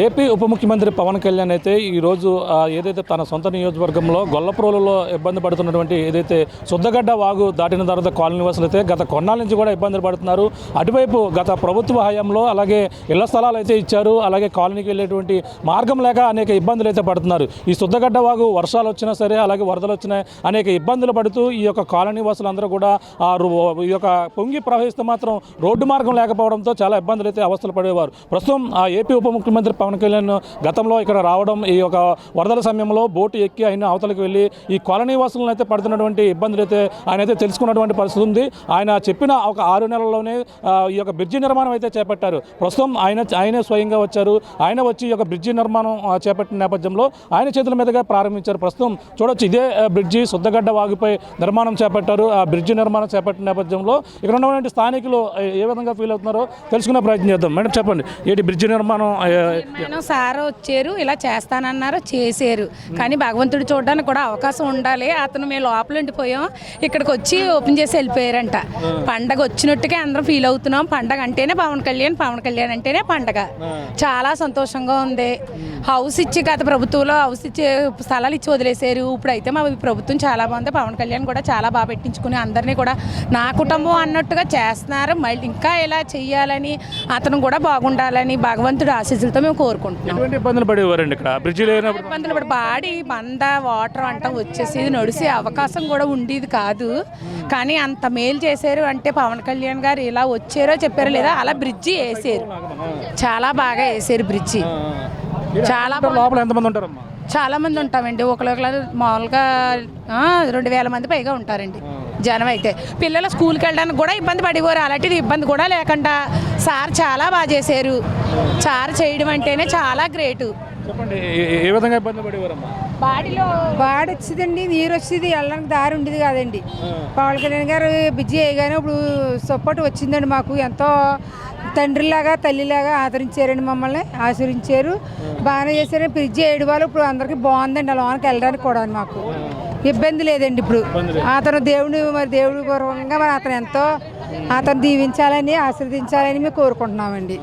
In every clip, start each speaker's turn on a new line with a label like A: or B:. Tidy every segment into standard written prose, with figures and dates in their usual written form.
A: AP ఉప ముఖ్యమంత్రి పవన్ కళ్యాణ్ అయితే ఈరోజు ఏదైతే తన సొంత నియోజకవర్గంలో గొల్లప్రోలులో ఇబ్బంది పడుతున్నటువంటి ఏదైతే శుద్ధగడ్డ వాగు దాటిన తర్వాత కాలనీ వాసులు అయితే గత కొన్నాళ్ళ నుంచి కూడా ఇబ్బందులు పడుతున్నారు. అటువైపు గత ప్రభుత్వ హయాంలో అలాగే ఇళ్ల స్థలాలు అయితే ఇచ్చారు, అలాగే కాలనీకి వెళ్ళేటువంటి మార్గం లేక అనేక ఇబ్బందులు అయితే పడుతున్నారు. ఈ శుద్ధగడ్డ వాగు వర్షాలు వచ్చినా సరే అలాగే వరదలు వచ్చినా అనేక ఇబ్బందులు పడుతూ ఈ యొక్క కాలనీ వాసులందరూ కూడా ఈ యొక్క పొంగి ప్రవహిస్తే మాత్రం రోడ్డు మార్గం లేకపోవడంతో చాలా ఇబ్బందులు అయితే అవస్థలు పడేవారు. ప్రస్తుతం ఏపీ ఉప ముఖ్యమంత్రి పవన్ కళ్యాణ్ గతంలో ఇక్కడ రావడం, ఈ యొక్క వరదల సమయంలో బోటు ఎక్కి ఆయన అవతలకు వెళ్ళి ఈ కాలనీ వాసులను అయితే పడుతున్నటువంటి ఇబ్బందులు అయితే ఆయన అయితే తెలుసుకున్నటువంటి పరిస్థితి ఉంది. ఆయన చెప్పిన ఒక 6 నెలల్లోనే ఈ యొక్క బ్రిడ్జి నిర్మాణం అయితే చేపట్టారు. ప్రస్తుతం ఆయనే స్వయంగా వచ్చారు. ఆయన వచ్చి ఈ యొక్క బ్రిడ్జి నిర్మాణం చేపట్టిన నేపథ్యంలో ఆయన చేతుల మీదుగా ప్రారంభించారు. ప్రస్తుతం చూడొచ్చు, ఇదే బ్రిడ్జి శుద్ధగడ్డ వాగుపై నిర్మాణం చేపట్టారు. ఆ బ్రిడ్జి నిర్మాణం చేపట్టిన నేపథ్యంలో ఇక్కడ ఉన్నటువంటి స్థానికులు ఏ విధంగా ఫీల్ అవుతున్నారో తెలుసుకునే ప్రయత్నం చేద్దాం. మేడం చెప్పండి, ఏంటి బ్రిడ్జి నిర్మాణం?
B: సార్ వచ్చారు, ఇలా చేస్తానన్నారు, చేశారు. కానీ భగవంతుడు చూడడానికి కూడా అవకాశం ఉండాలి. అతను మేము లోపల ఉండిపోయాం, ఇక్కడికి వచ్చి ఓపెన్ చేసి వెళ్ళిపోయారంట. పండగ వచ్చినట్టుగా అందరం ఫీల్ అవుతున్నాం. పండగ అంటేనే పవన్ కళ్యాణ్ అంటేనే పండగ. చాలా సంతోషంగా ఉంది. హౌస్ ఇచ్చి గత ప్రభుత్వంలో హౌస్ ఇచ్చి స్థలాలు ఇచ్చి వదిలేశారు. ఇప్పుడైతే మా ప్రభుత్వం చాలా బాగుంది. పవన్ కళ్యాణ్ కూడా చాలా బాగా పెట్టించుకుని అందరినీ కూడా నా కుటుంబం అన్నట్టుగా చేస్తున్నారు. మళ్ళీ ఇంకా ఇలా చెయ్యాలని, అతను కూడా బాగుండాలని భగవంతుడు ఆశీస్సులతో మేము కోరుకుంటున్నాం.
A: ఇబ్బందులు పడేవారండి ఇక్కడ బ్రిడ్జి లేనప్పుడు?
B: ఇబ్బందులు పడి బాడీ బండ వాటర్ అంట వచ్చేసి నడిసే అవకాశం కూడా ఉండేది కాదు. కానీ అంత మేలు చేశారు అంటే పవన్ కళ్యాణ్ గారు ఇలా వచ్చారో చెప్పారో లేదా, అలా బ్రిడ్జి వేసారు. చాలా బాగా వేసారు బ్రిడ్జి. చాలా
A: లోపల ఎంతమంది ఉంటారమ్మా?
B: చాలా మంది ఉంటామండి. ఒకళ్ళొకరు మామూలుగా 2000 మంది పైగా ఉంటారండి జనం. అయితే పిల్లలు స్కూల్కి వెళ్ళడానికి కూడా ఇబ్బంది పడేవారు. అలాంటిది ఇబ్బంది కూడా లేకుండా సార్ చాలా బాగా చేశారు. సార్ చేయడం అంటేనే చాలా గ్రేటు.
A: చెప్పండి, ఏ విధంగా ఇబ్బంది పడేవారమ్మా?
C: బాడి వచ్చిందండి, నీరు వచ్చేది, వెళ్ళడానికి దారి ఉండేది కాదండి. పవన్ కళ్యాణ్ గారు బిజీ అయ్యగానే ఇప్పుడు సపోర్ట్ వచ్చిందండి. మాకు ఎంతో తండ్రిలాగా తల్లిలాగా ఆదరించారండి, మమ్మల్ని ఆశీర్వించారు. బాగానే చేశారు. బ్రిడ్జి వేయడం వాళ్ళు ఇప్పుడు అందరికీ బాగుందండి. లోనికి వెళ్ళడానికి కూడా మాకు ఇబ్బంది లేదండి. ఇప్పుడు అతను దేవుడి పూర్వకంగా మరి అతను దీవించాలని ఆశీర్వదించాలని మేము కోరుకుంటున్నామండి.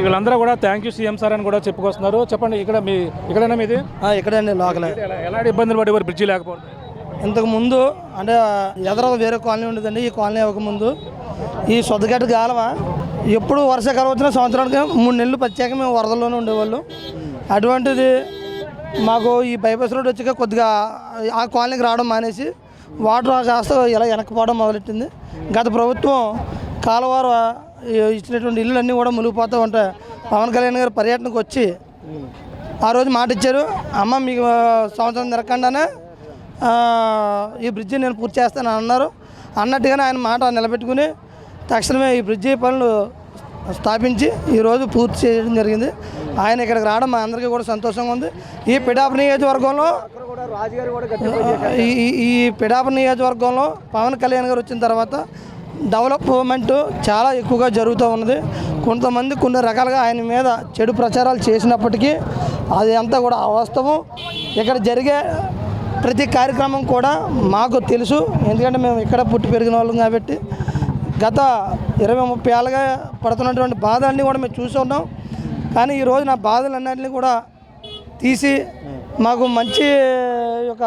A: వీళ్ళందరూ కూడా థ్యాంక్ యూ సీఎం సార్ అని కూడా చెప్పుకొస్తున్నారు. చెప్పండి, ఇక్కడైనా మీది?
D: ఇక్కడండి లోకల్.
A: ఎలాంటి ఇబ్బందులు పడేవారు బ్రిడ్జి లేకపోతే?
D: ఇంతకు ముందు అంటే ఎదర వేరే కాలనీ ఉండేదండి. ఈ కాలనీ అవ్వకముందు ఈ సొద్దగడ్డ గాలవ ఎప్పుడు వర్షాకాలం వచ్చిన సంవత్సరానికి 3 నెలలు ప్రత్యేక మేము వరదల్లోనే ఉండేవాళ్ళు. అటువంటిది మాకు ఈ బైపాస్ రోడ్ వచ్చాక కొద్దిగా ఆ కాలనీకి రావడం మానేసి వాటర్ కాస్త ఇలా వెనక్కిపోవడం మొదలెట్టింది. గత ప్రభుత్వం కాలువారు ఇచ్చినటువంటి ఇళ్ళన్నీ కూడా మునిగిపోతూ ఉంటాయి. పవన్ కళ్యాణ్ గారు పర్యటనకు వచ్చి ఆ రోజు మాట ఇచ్చారు, అమ్మ మీకు సంవత్సరం తిరగకుండానే ఈ బ్రిడ్జి నేను పూర్తి చేస్తాను అన్నారు. అన్నట్టుగానే ఆయన మాట నిలబెట్టుకుని తక్షణమే ఈ బ్రిడ్జి పనులు స్థాపించి ఈరోజు పూర్తి చేయడం జరిగింది. ఆయన ఇక్కడికి రావడం మా అందరికీ కూడా సంతోషంగా ఉంది. ఈ పిఠాపురం నియోజకవర్గంలో పవన్ కళ్యాణ్ గారు వచ్చిన తర్వాత డెవలప్మెంట్ చాలా ఎక్కువగా జరుగుతూ ఉన్నది. కొంతమంది కొన్ని రకాలుగా ఆయన మీద చెడు ప్రచారాలు చేసినప్పటికీ అది అంతా కూడా అవాస్తవం. ఇక్కడ జరిగే ప్రతి కార్యక్రమం కూడా మాకు తెలుసు, ఎందుకంటే మేము ఇక్కడ పుట్టి పెరిగిన వాళ్ళం కాబట్టి. గత 20-30 ఏళ్ళుగా పడుతున్నటువంటి బాధలన్నీ కూడా మేము చూసి ఉన్నాం. కానీ ఈరోజు నా బాధలన్నింటినీ కూడా తీసి మాకు మంచి యొక్క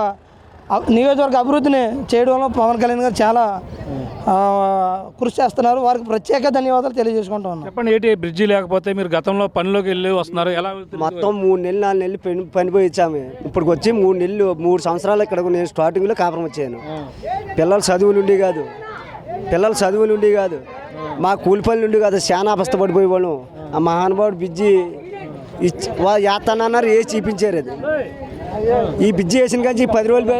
D: నియోజకవర్గ అభివృద్ధిని చేయడంలో పవన్ కళ్యాణ్ గారు చాలా కృషి చేస్తున్నారు. వారికి ప్రత్యేక ధన్యవాదాలు తెలియజేసుకుంటా ఉన్నాం.
A: చెప్పండి, ఏంటి బ్రిడ్జి లేకపోతే మీరు గతంలో పనిలోకి వెళ్ళి వస్తున్నారు, ఎలా?
E: మొత్తం 3 నెలలు 4 నెలలు పనిపోయి ఇచ్చాము. ఇప్పటికి వచ్చి 3 సంవత్సరాలు ఇక్కడ నేను స్టార్టింగ్లో కాపురం వచ్చాను. పిల్లలు చదువులు ఉండి కాదు, మా కూలి పనులు ఉండి కాదు, చాలా అవస్థపడిపోయేవాళ్ళం. ఆ మహానుభావుడు బ్రిడ్జి వేస్తానన్నారు, వేసి చూపించారు. అది ఈ బ్రిడ్జి వేసిన కానీ 10 రోజులు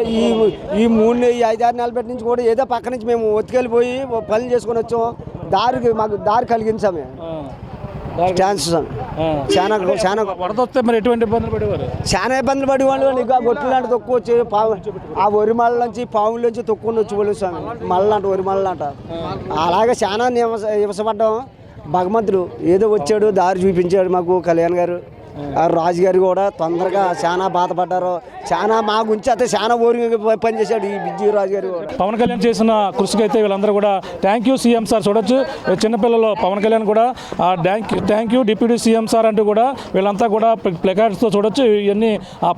E: ఈ 5-6 నెలల బట్టి నుంచి కూడా ఏదో పక్క నుంచి మేము ఒత్తికెళ్ళిపోయి పనులు చేసుకొని వచ్చాము. మాకు దారి కలిగించాము. చాలా ఇబ్బందులు పడేవాళ్ళు. ఇంకా గొట్టు లాంటి తొక్కు వచ్చి ఆ వరి మళ్ళ నుంచి పావుల నుంచి తొక్కుని వచ్చి వాళ్ళు మళ్ళంట వరి మళ్ళంట. అలాగే చాలా ఇవసపడ్డాం. భగవంతుడు ఏదో వచ్చాడు, దారి చూపించాడు మాకు కళ్యాణ్ గారు. రాజుగారు కూడా తొందరగా చాలా బాధపడ్డారు. చాలా మా గురించి అయితే చాలా ఓరిగా పనిచేశాడు ఈ బిజ్జి రాజు గారు.
A: పవన్ కళ్యాణ్ చేసిన కృషికి అయితే వీళ్ళందరూ కూడా థ్యాంక్ యూ సీఎం సార్ చూడొచ్చు. చిన్నపిల్లలు పవన్ కళ్యాణ్ కూడా thank you deputy CM sir అంటూ కూడా వీళ్ళంతా కూడా ప్లకార్డ్స్తో చూడొచ్చు. ఇవన్నీ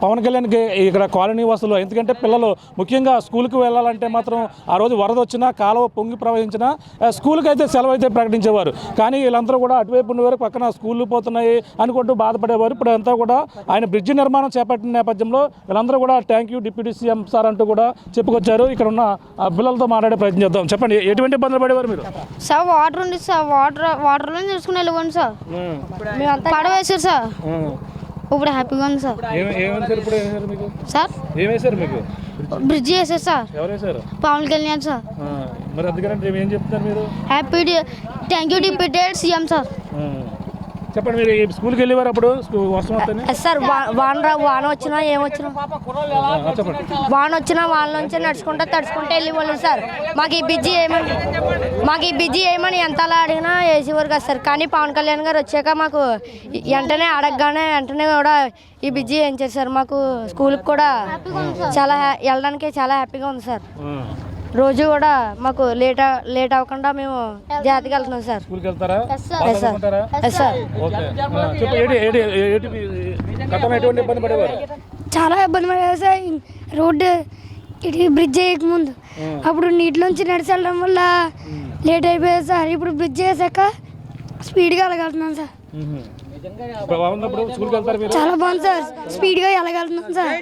A: పవన్ కళ్యాణ్కి ఇక్కడ కాలనీ వాసులు, ఎందుకంటే పిల్లలు ముఖ్యంగా స్కూల్కి వెళ్ళాలంటే మాత్రం ఆ రోజు వరద వచ్చినా కాలువ పొంగి ప్రవహించినా స్కూల్కి అయితే సెలవు అయితే ప్రకటించేవారు. కానీ వీళ్ళందరూ కూడా అటువైపు ఉండేవారు, పక్కన స్కూళ్ళు పోతున్నాయి అనుకుంటూ బాధపడేవారు. ఇప్పుడు అంతా కూడా ఆయన బ్రిడ్జి నిర్మాణం చేపట్టిన నేపథ్యంలో వీళ్ళందరూ కూడా thank you deputy CM sir అంటూ కూడా చెప్పుకొచ్చారు. ఇక్కడ ఉన్న పిల్లలతో మాట్లాడే ప్రయత్నం చేద్దాం. చెప్పండి, ఎటువంటి ఇబ్బందులు పడేవారు మీరు?
F: సార్ వాటర్ ఉంది సార్, వాటర్లో తెలుసుకుని వెళ్ళిపోండి సార్. పడవ వేసారు సార్, ఇప్పుడు హ్యాపీగా ఉంది సార్. సార్
A: ఏమేశారు మీకు?
F: బ్రిడ్జి వేసారు సార్.
A: ఎవరు వేశారు?
F: పవన్ కళ్యాణ్ సార్.
A: మరి అందుకని ఏం చెప్తారు మీరు?
F: Happy thank you deputy CM sir.
A: చెప్పండి, మీరు ఈ స్కూల్కి వెళ్ళేవారు అప్పుడు వర్షం వస్తుంది
F: సార్ వాన వచ్చినా ఏమొచ్చినా
A: చెప్పండి.
F: వాన వచ్చినా వాళ్ళ నుంచి తడుచుకుంటూ వెళ్ళిపోలేదు సార్. మాకు ఈ బిజీ ఏమని ఎంతలా అడిగినా వేసేవారు కదా సార్. కానీ పవన్ కళ్యాణ్ గారు వచ్చాక మాకు వెంటనే అడగగానే వెంటనే కూడా ఈ బిజీ వేయించారు సార్. మాకు స్కూల్కి కూడా చాలా వెళ్ళడానికి చాలా హ్యాపీగా ఉంది సార్. రోజు కూడా మాకు లేట్ అవ్వకుండా మేము జాతికి వెళ్తున్నాం సార్.
A: స్కూల్కి వెళ్తారా?
F: Yes sir.
A: ఎటువంటి ఇబ్బంది పడేవారు?
G: చాలా ఇబ్బంది పడేది సార్. రోడ్డు ఇటు బ్రిడ్జ్ వేయకముందు అప్పుడు నీటిలోంచి నడిచి వెళ్ళడం వల్ల లేట్ అయిపోయేది సార్. ఇప్పుడు బ్రిడ్జ్ వేసాక స్పీడ్గా వెళ్ళగలుగుతున్నాం సార్.
A: స్కూల్కి వెళ్తారు మీరు?
G: చాలా బాగుంది సార్, స్పీడ్గా వెళ్ళగలుగుతున్నాం సార్.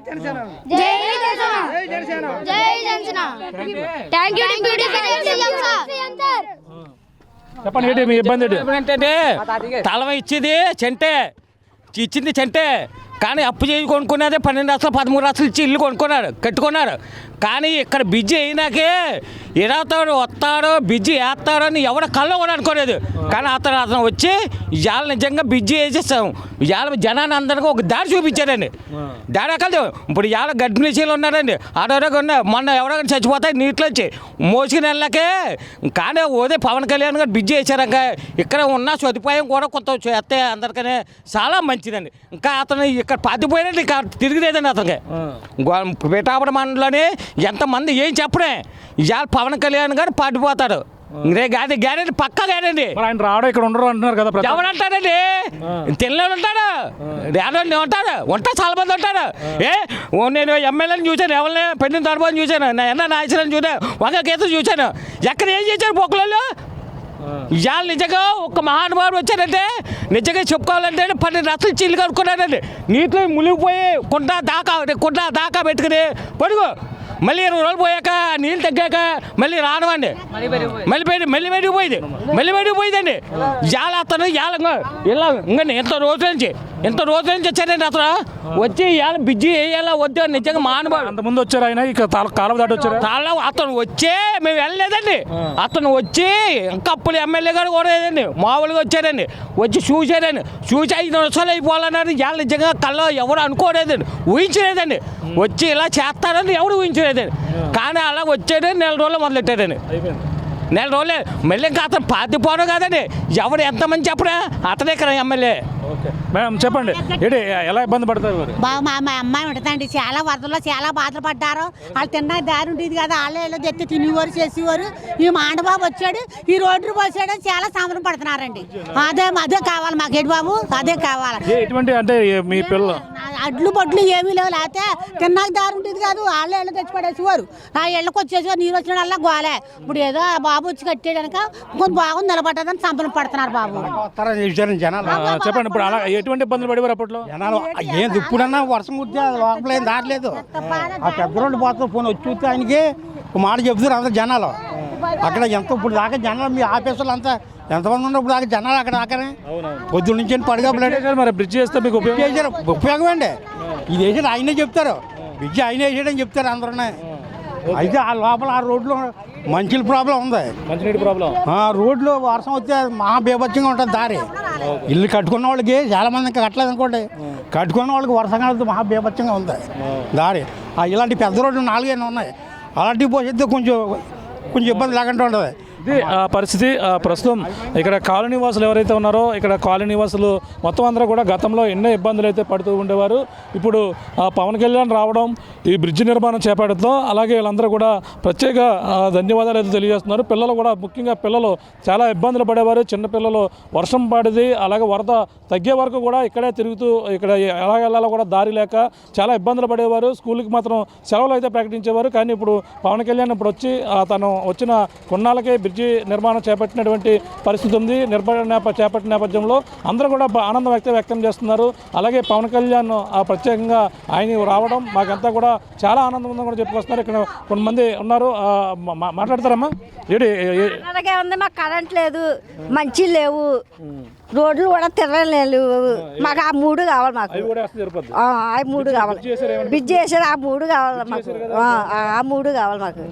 A: చెప్పండి, ఏంటి మీ ఇబ్బంది?
H: ఏంటంటే తలవ ఇచ్చింది చెంటే కానీ అప్పు చేసి కొనుక్కునేదే 12 లక్షలు 13 లక్షలు ఇచ్చి ఇల్లు కట్టుకున్నారు. కానీ ఇక్కడ బిజీ అయినాకే ఇరవుతాడు వస్తాడో బిజీ వేస్తాడో అని ఎవడ కళ్ళు కూడా అనుకోలేదు. కానీ అతను వచ్చి ఇవాళ నిజంగా బిజీ వేసేస్తాం. ఇవాళ జనాన్ని అందరికీ ఒక దారి చూపించాడండి. దారి ఎక్కదు. ఇప్పుడు ఇవాళ గర్భిణీశీలు ఉన్నారండి, ఆడోరగా ఉన్నారు. మొన్న ఎవరైనా చచ్చిపోతాయి నీటిలోంచి మోసుకుని వెళ్ళకే. కానీ ఓదే పవన్ కళ్యాణ్ గారు బిజీ వేసారాక ఇక్కడ ఉన్న సదుపాయం కూడా కొంత చేస్తే అందరికనే చాలా మంచిదండి. ఇంకా అతను ఇక్కడ పాతిపోయినట్టు ఇంకా తిరిగిలేదండి అతనికి. పిఠాపురం మండలంలోనే ఎంతమంది ఏం చెప్పడే ఇవాళ పవన్ కళ్యాణ్ గారు పాటిపోతాడు. గ్యారెంటీ పక్కా గ్యారెంటీ.
A: ఆయన రావడం ఇక్కడ ఉండరు అంటున్నారు కదా.
H: ఎవరంటారండి? తెల్లవాళ్ళు ఉంటారు, రేడోళ్ళు ఉంటారు చాలా మంది ఉంటారు. నేను ఎమ్మెల్యేని చూశాను, ఎవరిని పెళ్లి తరపుని చూశాను, నాయకులను చూశాను, వంగ కేసులు చూశాను. ఎక్కడ ఏం చేశారు బొక్కలలో? ఇవాళ నిజంగా ఒక మహానుభావుడు వచ్చారంటే నిజంగా చెప్పుకోవాలంటే 12 లక్షలు చిల్లు కనుక్కున్నారండి. నీటిలో మునిగిపోయి కుండ దాకా పెట్టుకుని పడుగు. మళ్ళీ 20 రోజులు పోయాక నీళ్ళు తగ్గాక మళ్ళీ రానవండి, మళ్ళీ బయటకు పోయిందండి. ఇవాళ అతను ఇలా ఇంకండి ఎంత రోజుల నుంచి వచ్చారండి. అతను వచ్చి ఇవాళ బిజీ వేయాలా వద్దు నిజంగా మానవాడు.
A: అంతకుముందు వచ్చారు ఆయన, ఇక కాలువ దాటి వచ్చారు.
H: అతను వచ్చే మేము వెళ్ళలేదండి. అతను వచ్చి ఇంకా అప్పుడు ఎమ్మెల్యే గారు కూడా లేదండి, మామూలుగా వచ్చారండి. వచ్చి చూశారండి, చూసి 5 నిమిషాలు అయిపోవాలన్నారు. ఇవాళ నిజంగా కళ్ళ ఎవరు అనుకోలేదండి, ఊహించలేదండి. వచ్చి ఇలా చేస్తారని ఎవరు ఊహించలేదండి. కానీ అలా వచ్చాడని 4 రోజులు మొదలెట్టారండి. 4 రోజులే మళ్ళీ ఇంకా అతను పాతిపోవడం కాదండి. ఎవరు ఎంతమంది చెప్పడా అతనే ఇక్కడ ఎమ్మెల్యే.
A: మేడం చెప్పండి, ఏంటి ఎలా ఇబ్బంది పడతారు?
I: మా అమ్మాయి ఉంటుందండి, చాలా వరదల్లో చాలా బాధలు పడ్డారు. వాళ్ళు తిన్న దారి ఉండేది కదా, వాళ్ళు తెచ్చి తినేవారు చేసేవారు. ఈ మాండబాబు వచ్చాడు, ఈ రోడ్డు పోసాడు, చాలా సంబరం పడుతున్నారండి. అదే కావాలి మాకేటి బాబు, అదే కావాలి.
A: ఎటువంటి అంటే మీ పిల్లలు
I: అడ్లు బొడ్లు ఏమీ లేవు, లేకపోతే తిన్నాక దారి ఉండేది కాదు, వాళ్ళు ఇళ్ళు తెచ్చి పడేసేవారు. ఆ ఇళ్ళకి వచ్చేసేవారు, నీరు వచ్చిన గోలే. ఇప్పుడు ఏదో బాబు వచ్చి కట్టేయడానిక కొంచెం బాగుంది నిలబడ్డదని సంబరం పడుతున్నారు బాబు.
A: చెప్పండి, ఇప్పుడు అలా ఎటువంటి ఇబ్బందులు పడేవారు అప్పట్లో
J: జనాలు? ఏం ఇప్పుడన్నా వర్షం కుడితే లోపల ఏం దాటలేదు. ఆ పెద్ద రోడ్డు పోతే ఫోన్ వచ్చి చూస్తే ఆయనకి మాట చెప్తున్నారు అందరు జనాలు. అక్కడ ఎంత ఇప్పుడు దాకా జనాలు మీ ఆఫీసులు అంతా ఎంతమంది ఉన్నారు ఇప్పుడు దాకా జనాలు అక్కడ దాకానే పొద్దు నుంచి పడగలేదు.
A: మరి బ్రిడ్జ్ చేస్తే మీకు
J: ఉపయోగం అండి. ఇది వేసాడు ఆయనే చెప్తారు, బ్రిడ్జ్ ఆయన వేసాడని చెప్తారు అందరూ. అయితే ఆ లోపల ఆ రోడ్లో మంచిల ప్రాబ్లం ఉంది,
A: మంచినీటి ప్రాబ్లం.
J: రోడ్లు వర్షం వస్తే మహా బీభత్సంగా ఉంటుంది దారి. ఇల్లు కట్టుకున్న వాళ్ళకి చాలా మంది ఇంకా కట్టలేదు అనుకోండి, కట్టుకున్న వాళ్ళకి వర్షంగా మహా బీభత్సంగా ఉంది దారి. ఇలాంటి పెద్ద రోడ్లు 4 ఉన్నాయి, అలాంటివి పోసేస్తే కొంచెం ఇబ్బంది లేకుండా ఉంటుంది.
A: ఇది పరిస్థితి. ప్రస్తుతం ఇక్కడ కాలనీ వాసులు ఎవరైతే ఉన్నారో ఇక్కడ కాలనీ వాసులు మొత్తం అందరూ కూడా గతంలో ఎన్నో ఇబ్బందులు అయితే పడుతూ ఉండేవారు. ఇప్పుడు పవన్ కళ్యాణ్ రావడం, ఈ బ్రిడ్జి నిర్మాణం చేపట్టడంతో అలాగే వీళ్ళందరూ కూడా ప్రత్యేక ధన్యవాదాలు అయితే తెలియజేస్తున్నారు. పిల్లలు కూడా, ముఖ్యంగా పిల్లలు చాలా ఇబ్బందులు పడేవారు. చిన్నపిల్లలు వర్షం పడింది, అలాగే వరద తగ్గే వరకు కూడా ఇక్కడే తిరుగుతూ ఇక్కడ ఎలా వెళ్ళాలో కూడా దారి లేక చాలా ఇబ్బందులు పడేవారు. స్కూల్కి మాత్రం సెలవులు అయితే ప్రకటించేవారు. కానీ ఇప్పుడు పవన్ కళ్యాణ్ ఇప్పుడు వచ్చి తను వచ్చిన కొన్నాళ్ళకే బ్రిడ్జి నిర్మాణం చేపట్టినటువంటి పరిస్థితి ఉంది. చేపట్టిన నేపథ్యంలో అందరూ కూడా ఆనందం వ్యక్తం చేస్తున్నారు. అలాగే పవన్ కళ్యాణ్ ప్రత్యేకంగా ఆయన రావడం మాకంతా కూడా చాలా ఆనందం ఉందని కూడా చెప్పుకొస్తున్నారు. ఇక్కడ కొంతమంది ఉన్నారు, మాట్లాడతారమ్మా.
F: అలాగే ఉంది, మాకు కరెంట్ లేదు, మంచి లేవు, రోడ్లు కూడా తిరగలేవు. మాకు ఆ మూడు కావాలి, మాకు ఆ మూడు కావాలి. బ్రిడ్జ్ చేసారు, ఆ మూడు కావాలి మాకు, ఆ మూడు కావాలి మాకు.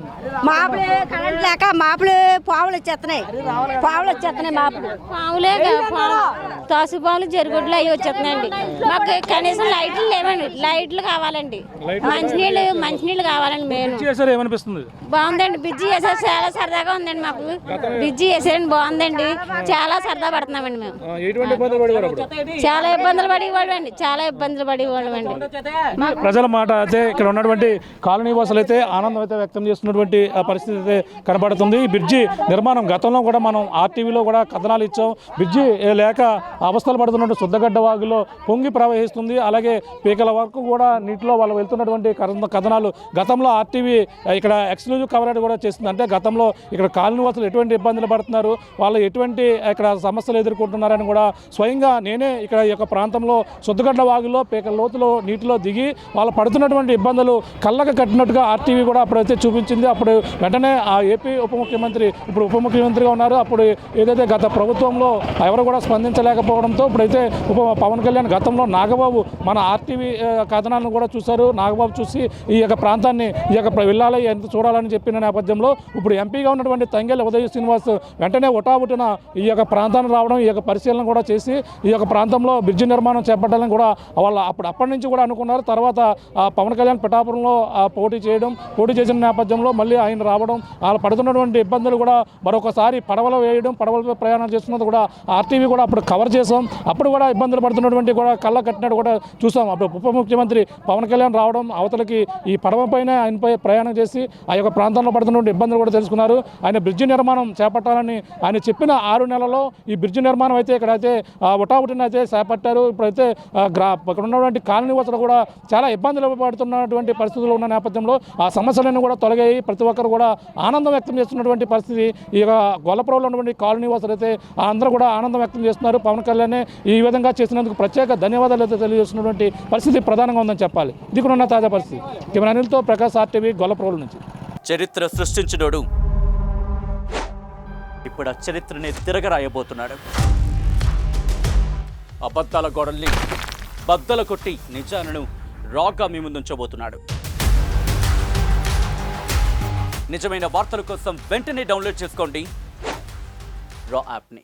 F: మాపులే కరెంట్ లేక మాపులు పావులు వచ్చేస్తున్నాయి,
K: పావులే తాసుపాములు జరుగుడ్లు అవి వచ్చేస్తున్నాయండి. మాకు కనీసం లైట్లు లేవండి, లైట్లు కావాలండి. మంచినీళ్ళు కావాలండి. మేము
A: ఏమనిపిస్తుంది?
K: బాగుందండి, బ్రిడ్జి చేసారు, చాలా సరదాగా ఉందండి. మాకు బ్రిడ్జి చేసారండి, బాగుందండి, చాలా సరదా పడుతున్నామండి. మేము చాలా ఇబ్బందులు పడేవాళ్ళం అండి.
A: ప్రజల మాట అయితే ఇక్కడ ఉన్నటువంటి కాలనీ వాసులు అయితే ఆనందం అయితే వ్యక్తం చేస్తున్నటువంటి పరిస్థితి అయితే కనబడుతుంది. ఈ బ్రిడ్జి నిర్మాణం గతంలో కూడా మనం ఆర్టీవీలో కూడా కథనాలు ఇచ్చాం. బ్రిడ్జి లేక అవస్థలు పడుతున్నట్టు శుద్ధగడ్డ వాగులో పొంగి ప్రవహిస్తుంది. అలాగే పీకల వరకు కూడా నీటిలో వాళ్ళు వెళ్తున్నటువంటి కథనాలు గతంలో ఆర్టీవీ ఇక్కడ ఎక్స్క్లూజివ్ కవరేజ్ కూడా చేస్తుంది. అంటే గతంలో ఇక్కడ కాలనీ వాసులు ఎటువంటి ఇబ్బందులు పడుతున్నారు, వాళ్ళు ఎటువంటి ఇక్కడ సమస్యలు ఎదుర్కొంటున్నారని కూడా స్వయంగా నేనే ఇక్కడ ఈ యొక్క ప్రాంతంలో శుద్ధగడ్డ వాగులో పీకల లోతులో నీటిలో దిగి వాళ్ళు పడుతున్నటువంటి ఇబ్బందులు కళ్ళకు కట్టినట్టుగా ఆర్టీవీ కూడా అప్పుడైతే చూపించింది. అప్పుడు వెంటనే ఆ ఏపీ ఉప ముఖ్యమంత్రి, ఇప్పుడు ఉప ముఖ్యమంత్రిగా ఉన్నారు, అప్పుడు ఏదైతే గత ప్రభుత్వంలో ఎవరు కూడా స్పందించలేకపోవడంతో ఇప్పుడైతే పవన్ కళ్యాణ్ గతంలో నాగబాబు మన ఆర్టీవీ కథనాలను కూడా చూశారు. నాగబాబు చూసి ఈ యొక్క ప్రాంతాన్ని ఈ యొక్క వెళ్ళాలి ఎంత చూడాలని చెప్పిన నేపథ్యంలో ఇప్పుడు ఎంపీగా ఉన్నటువంటి తంగెళ్ళ ఉదయ శ్రీనివాస్ వెంటనే ఒటాబుటిన ఈ యొక్క ప్రాంతాన్ని రావడం, ఈ యొక్క పరిశీలన కూడా చేసి ఈ యొక్క ప్రాంతంలో బ్రిడ్జి నిర్మాణం చేపట్టాలని కూడా వాళ్ళు అప్పటి నుంచి కూడా అనుకున్నారు. తర్వాత పవన్ కళ్యాణ్ పిఠాపురంలో పోటీ చేసిన నేపథ్యంలో మళ్ళీ ఆయన రావడం, వాళ్ళు పడుతున్నటువంటి ఇబ్బందులు కూడా మరొకసారి పడవలో వేయడం, పడవలపై ప్రయాణం చేస్తున్నది కూడా ఆర్టీవీ కూడా అప్పుడు కవర్ చేసాం. అప్పుడు కూడా ఇబ్బందులు పడుతున్నటువంటి కూడా కళ్ళ కట్టినట్టు కూడా చూసాం. అప్పుడు ఉప ముఖ్యమంత్రి పవన్ కళ్యాణ్ రావడం, అవతలకి ఈ పడవ పైన ఆయనపై ప్రయాణం చేసి ఆ యొక్క ప్రాంతంలో పడుతున్నటువంటి ఇబ్బందులు కూడా తెలుసుకున్నారు. ఆయన బ్రిడ్జి నిర్మాణం చేపట్టాలని ఆయన చెప్పిన 6 నెలల్లో ఈ బ్రిడ్జి నిర్మాణం అయితే ఇక్కడైతే ఒటావుటిని అయితే చేపట్టారు. ఇప్పుడైతే ఇక్కడ ఉన్నటువంటి కాలనీ వాసులు కూడా చాలా ఇబ్బందులు పడుతున్నటువంటి పరిస్థితులు ఉన్న నేపథ్యంలో ఆ సమస్యలన్నీ కూడా తొలగాయి. ప్రతి ఒక్కరు కూడా ఆనందం వ్యక్తం చేస్తున్నటువంటి పరిస్థితి. ఈ గొల్లపురంలో ఉన్నటువంటి కాలనీ వాసులు అయితే అందరూ కూడా ఆనందం వ్యక్తం చేస్తున్నారు. పవన్ కళ్యాణ్ ఈ విధంగా చేసినందుకు ప్రత్యేక ధన్యవాదాలు అయితే తెలియజేస్తున్నటువంటి పరిస్థితి ప్రధానంగా ఉందని చెప్పాలి. ఇది కూడా ఉన్న తాజా పరిస్థితి. కెమెరా అనిల్తో ప్రకాష్, ఆర్టీవీ, గొల్లపురం నుంచి.
L: చరిత్ర సృష్టించినోడు ఇప్పుడు ఆ చరిత్రని తిరగరాయబోతున్నాడు. అబద్ధాల గోడల్ని బద్దలు కొట్టి నిజాలను రాగా మీ ముందుంచబోతున్నాడు. నిజమైన వార్తల కోసం వెంటనే డౌన్లోడ్ చేసుకోండి రా యాప్ని.